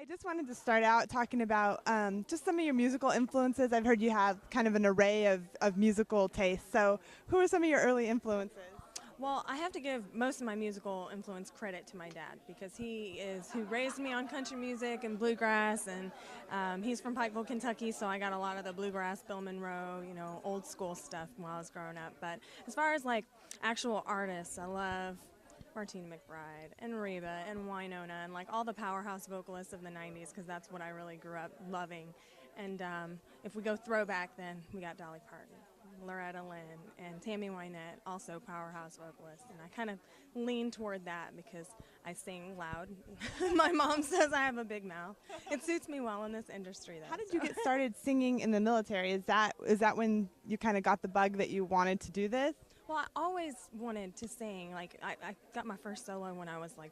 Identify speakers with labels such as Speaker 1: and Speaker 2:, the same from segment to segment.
Speaker 1: I just wanted to start out talking about just some of your musical influences. I've heard you have kind of an array of musical tastes. So, who are some of your early influences?
Speaker 2: Well, I have to give most of my musical influence credit to my dad because he is who raised me on country music and bluegrass, and he's from Pikeville, Kentucky, so I got a lot of the bluegrass, Bill Monroe, old school stuff while I was growing up. But as far as like actual artists, I love Martina McBride and Reba and Wynonna and like all the powerhouse vocalists of the 90s because that's what I really grew up loving. And if we go throwback, then we got Dolly Parton, Loretta Lynn, and Tammy Wynette, also powerhouse vocalists. And I kind of lean toward that because I sing loud. My mom says I have a big mouth. It suits me well in this industry, though.
Speaker 1: How did you get started singing in the military? Is that when you kind of got the bug that you wanted to do this?
Speaker 2: Well, I always wanted to sing. Like, I got my first solo when I was like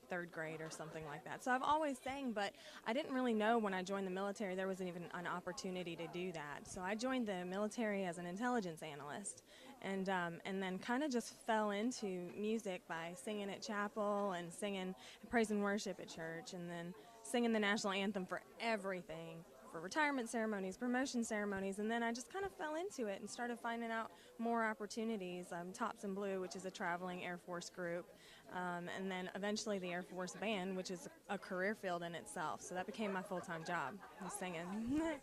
Speaker 2: third grade or something like that. So I've always sang, but I didn't really know when I joined the military there wasn't even an opportunity to do that. So I joined the military as an intelligence analyst, and then kind of just fell into music by singing at chapel and singing praise and worship at church, and then singing the national anthem for everything, for retirement ceremonies, promotion ceremonies, and then I just kind of fell into it and started finding out more opportunities. Tops in Blue, which is a traveling Air Force group, and then eventually the Air Force Band, which is a career field in itself. So that became my full-time job, was singing.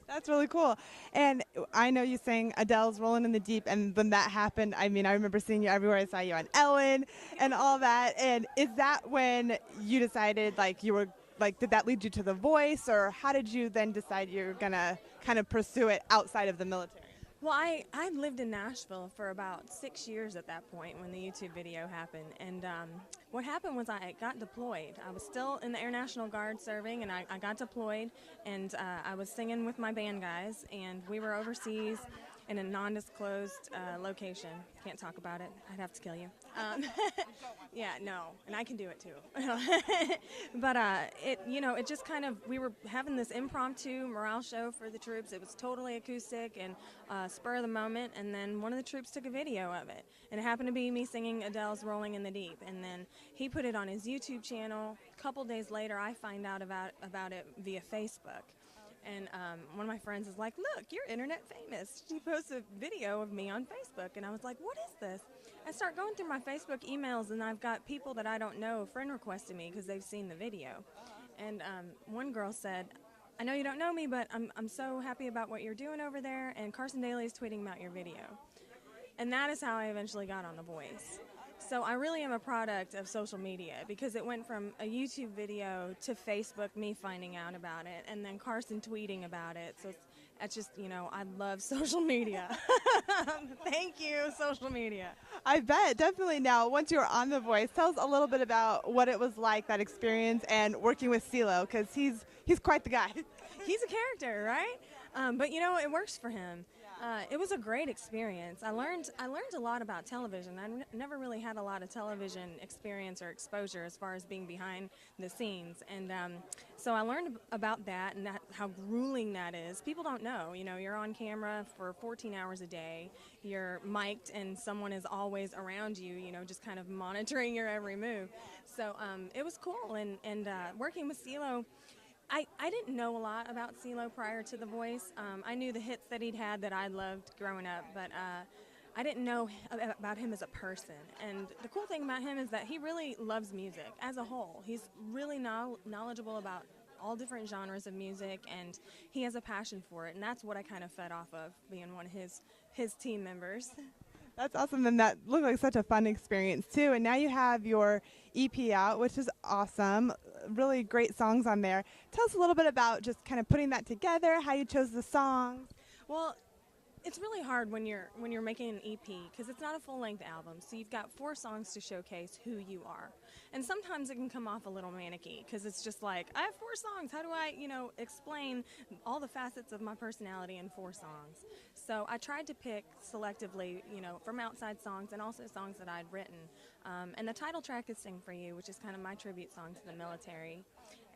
Speaker 1: That's really cool. And I know you sang Adele's Rolling in the Deep, and when that happened, I mean, I remember seeing you everywhere. I saw you on Ellen and all that. And is that when you decided, like, you were, like, did that lead you to The Voice, or how did you then decide you were going to kind of pursue it outside of the military?
Speaker 2: Well, I lived in Nashville for about 6 years at that point when the YouTube video happened. And what happened was I got deployed. I was still in the Air National Guard serving, and I got deployed, and I was singing with my band guys, and we were overseas in a non-disclosed location. Can't talk about it. I'd have to kill you. Yeah, no, and I can do it too. But it just kind of, we were having this impromptu morale show for the troops. It was totally acoustic and spur of the moment, and then one of the troops took a video of it, and it happened to be me singing Adele's Rolling in the Deep, and then he put it on his YouTube channel. A couple days later, I find out about it via Facebook. And one of my friends is like, look, you're internet famous. She posts a video of me on Facebook. And I was like, what is this? I start going through my Facebook emails, and I've got people that I don't know friend requesting me because they've seen the video. And one girl said, I know you don't know me, but I'm so happy about what you're doing over there, and Carson Daly is tweeting about your video. And that is how I eventually got on The Voice. So I really am a product of social media because it went from a YouTube video to Facebook, me finding out about it, and then Carson tweeting about it. So it's just, I love social media. Thank you, social media.
Speaker 1: I bet, definitely. Now, once you were on The Voice, tell us a little bit about what it was like, that experience, and working with CeeLo, because he's quite the guy.
Speaker 2: He's a character, right? But it works for him. It was a great experience. I learned a lot about television. I never really had a lot of television experience or exposure as far as being behind the scenes, and so I learned about that and how grueling that is. People don't know. You're on camera for 14 hours a day. You're mic'd, and someone is always around you. Just kind of monitoring your every move. So it was cool, and working with CeeLo. I didn't know a lot about CeeLo prior to The Voice. I knew the hits that he'd had that I loved growing up, but I didn't know about him as a person. And the cool thing about him is that he really loves music as a whole. He's really knowledgeable about all different genres of music, and he has a passion for it, and that's what I kind of fed off of, being one of his team members.
Speaker 1: That's awesome, and that looked like such a fun experience too. And now you have your EP out, which is awesome. Really great songs on there. Tell us a little bit about just kind of putting that together, how you chose the songs.
Speaker 2: Well, it's really hard when you're making an EP because it's not a full-length album. So you've got 4 songs to showcase who you are. And sometimes it can come off a little manicky because it's just like, I have 4 songs. How do I, explain all the facets of my personality in 4 songs? So I tried to pick selectively, from outside songs and also songs that I'd written. And the title track is Sing For You, which is kind of my tribute song to the military.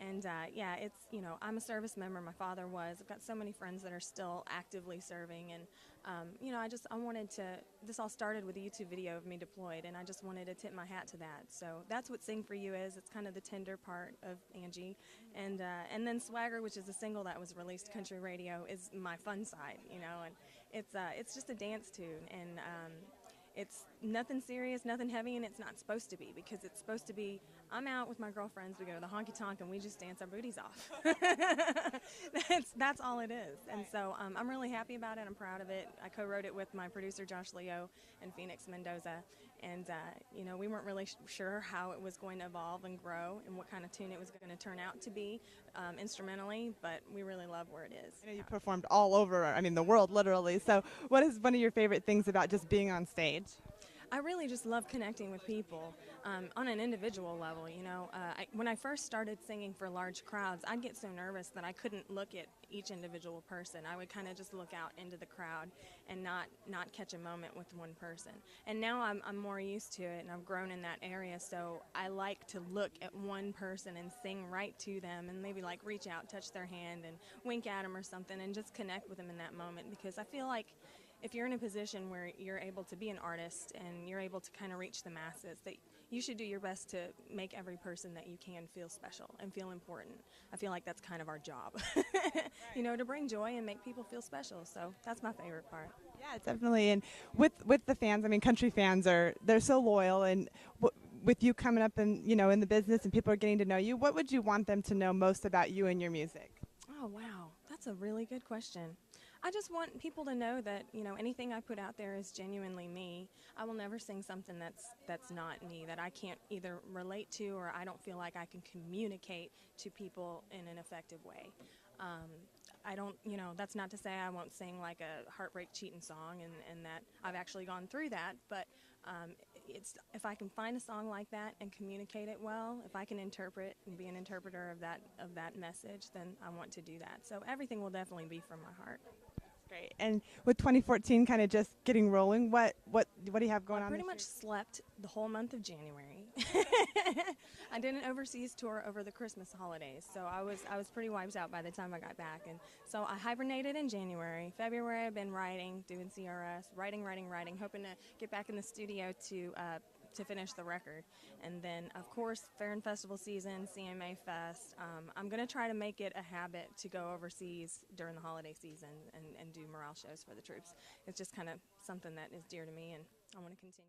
Speaker 2: And yeah, it's, I'm a service member. My father was. I've got so many friends that are still actively serving. And, I wanted to, this all started with a YouTube video of me deployed, and I just wanted to tip my hat to that. So that's what Sing For You is. It's kind of the tender part of Angie. And then Swagger, which is a single that was released country radio, is my fun side, and it's just a dance tune. And it's nothing serious, nothing heavy, and it's not supposed to be, because it's supposed to be, I'm out with my girlfriends, we go to the honky tonk, and we just dance our booties off. That's all it is. And so I'm really happy about it. I'm proud of it. I co-wrote it with my producer, Josh Leo, and Phoenix Mendoza. And, we weren't really sure how it was going to evolve and grow and what kind of tune it was going to turn out to be instrumentally, but we really love where it is.
Speaker 1: I know you performed all over, the world, literally. So what is one of your favorite things about just being on stage?
Speaker 2: I really just love connecting with people on an individual level. When I first started singing for large crowds, I'd get so nervous that I couldn't look at each individual person. I would kind of just look out into the crowd and not catch a moment with one person. And now I'm more used to it, and I've grown in that area, so I like to look at one person and sing right to them, and maybe like reach out, touch their hand, and wink at them or something, and just connect with them in that moment, because I feel like if you're in a position where you're able to be an artist and you're able to kind of reach the masses, that you should do your best to make every person that you can feel special and feel important. I feel like that's kind of our job, to bring joy and make people feel special. So that's my favorite part.
Speaker 1: Yeah, definitely. And with the fans, country fans they're so loyal, and with you coming up and in the business and people are getting to know you, what would you want them to know most about you and your music?
Speaker 2: Oh, wow. That's a really good question. I just want people to know that, anything I put out there is genuinely me. I will never sing something that's not me, that I can't either relate to, or I don't feel like I can communicate to people in an effective way. I don't, that's not to say I won't sing like a heartbreak cheating song, and that I've actually gone through that, but it's, if I can find a song like that and communicate it well, if I can interpret and be an interpreter of that message, then I want to do that. So everything will definitely be from my heart.
Speaker 1: Great. And with 2014 kind of just getting rolling, what do you have going on?
Speaker 2: I pretty much slept the whole month of January. I did an overseas tour over the Christmas holidays, so I was pretty wiped out by the time I got back. And so I hibernated in January. February I've been writing, doing CRS, writing, hoping to get back in the studio to finish the record. And then, of course, Fair and Festival season, CMA Fest. I'm going to try to make it a habit to go overseas during the holiday season and do morale shows for the troops. It's just kind of something that is dear to me, and I want to continue.